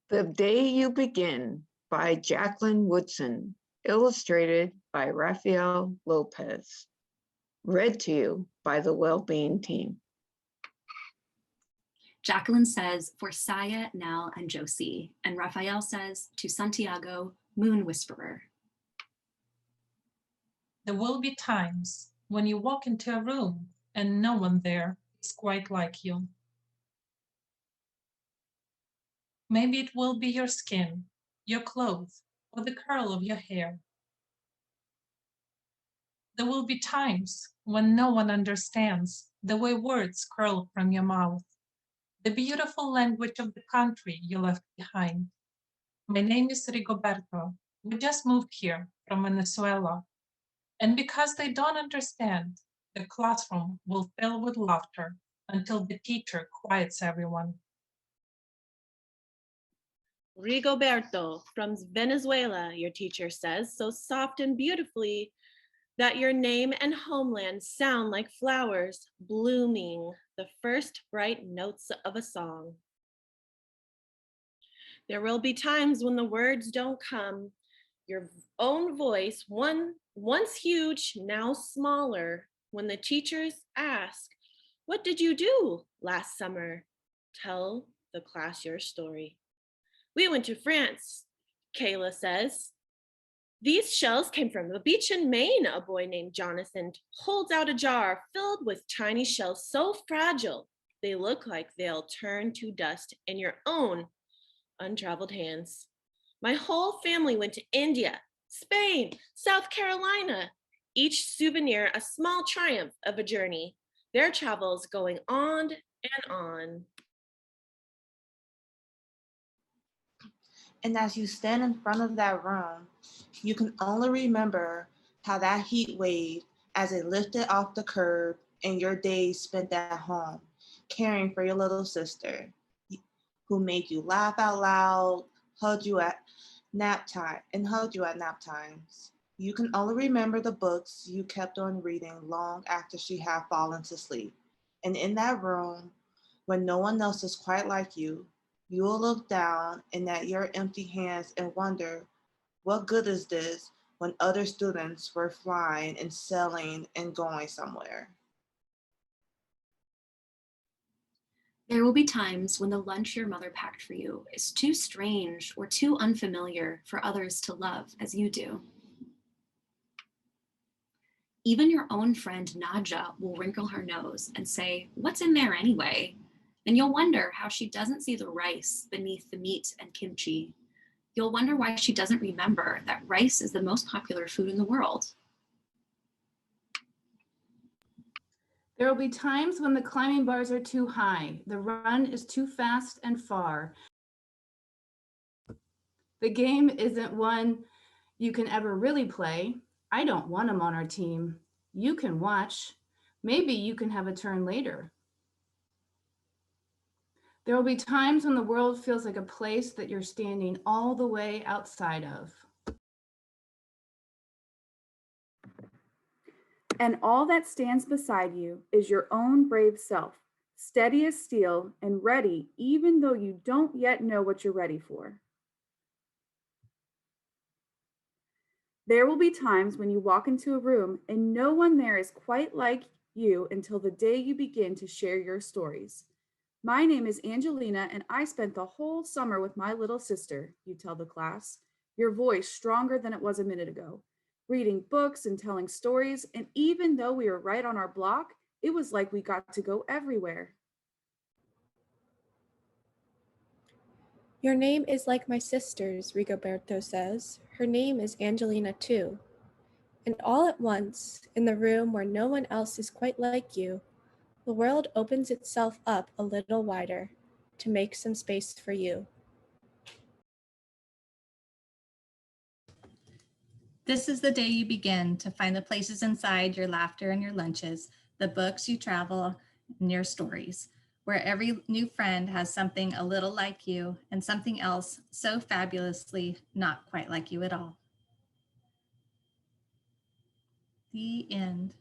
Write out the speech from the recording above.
The Day You Begin by Jacqueline Woodson, illustrated by Rafael Lopez. Read to you by the Wellbeing Team. Jacqueline says, for Saya, Nell, and Josie. And Raphael says, to Santiago, Moon Whisperer. There will be times when you walk into a room and no one there is quite like you. Maybe it will be your skin, your clothes, or the curl of your hair. There will be times when no one understands the way words curl from your mouth, the beautiful language of the country you left behind. My name is Rigoberto. We just moved here from Venezuela. And because they don't understand, the classroom will fill with laughter until the teacher quiets everyone. Rigoberto, from Venezuela, your teacher says, so soft and beautifully that your name and homeland sound like flowers blooming, the first bright notes of a song. There will be times when the words don't come. Your own voice, once huge, now smaller, when the teachers ask, what did you do last summer? Tell the class your story. We went to France, Kayla says. These shells came from the beach in Maine, a boy named Jonathan holds out a jar filled with tiny shells so fragile, they look like they'll turn to dust in your own untraveled hands. My whole family went to India, Spain, South Carolina, each souvenir a small triumph of a journey, their travels going on and on. And as you stand in front of that room, you can only remember how that heat wave as it lifted off the curb and your days spent at home, caring for your little sister, who made you laugh out loud, hugged you at nap times. You can only remember the books you kept on reading long after she had fallen to sleep. And in that room, when no one else is quite like you, you will look down and at your empty hands and wonder, what good is this when other students were flying and sailing and going somewhere? There will be times when the lunch your mother packed for you is too strange or too unfamiliar for others to love as you do. Even your own friend Nadja will wrinkle her nose and say, what's in there anyway? And you'll wonder how she doesn't see the rice beneath the meat and kimchi. You'll wonder why she doesn't remember that rice is the most popular food in the world. There will be times when the climbing bars are too high, the run is too fast and far. The game isn't one you can ever really play. I don't want them on our team. You can watch. Maybe you can have a turn later. There will be times when the world feels like a place that you're standing all the way outside of. And all that stands beside you is your own brave self, steady as steel and ready even though you don't yet know what you're ready for. There will be times when you walk into a room and no one there is quite like you until the day you begin to share your stories. My name is Angelina and I spent the whole summer with my little sister, you tell the class, your voice stronger than it was a minute ago, reading books and telling stories. And even though we were right on our block, it was like we got to go everywhere. Your name is like my sister's, Rigoberto says. Her name is Angelina too. And all at once, in the room where no one else is quite like you, the world opens itself up a little wider to make some space for you. This is the day you begin to find the places inside your laughter and your lunches, the books you travel, and your stories, where every new friend has something a little like you and something else so fabulously not quite like you at all. The end.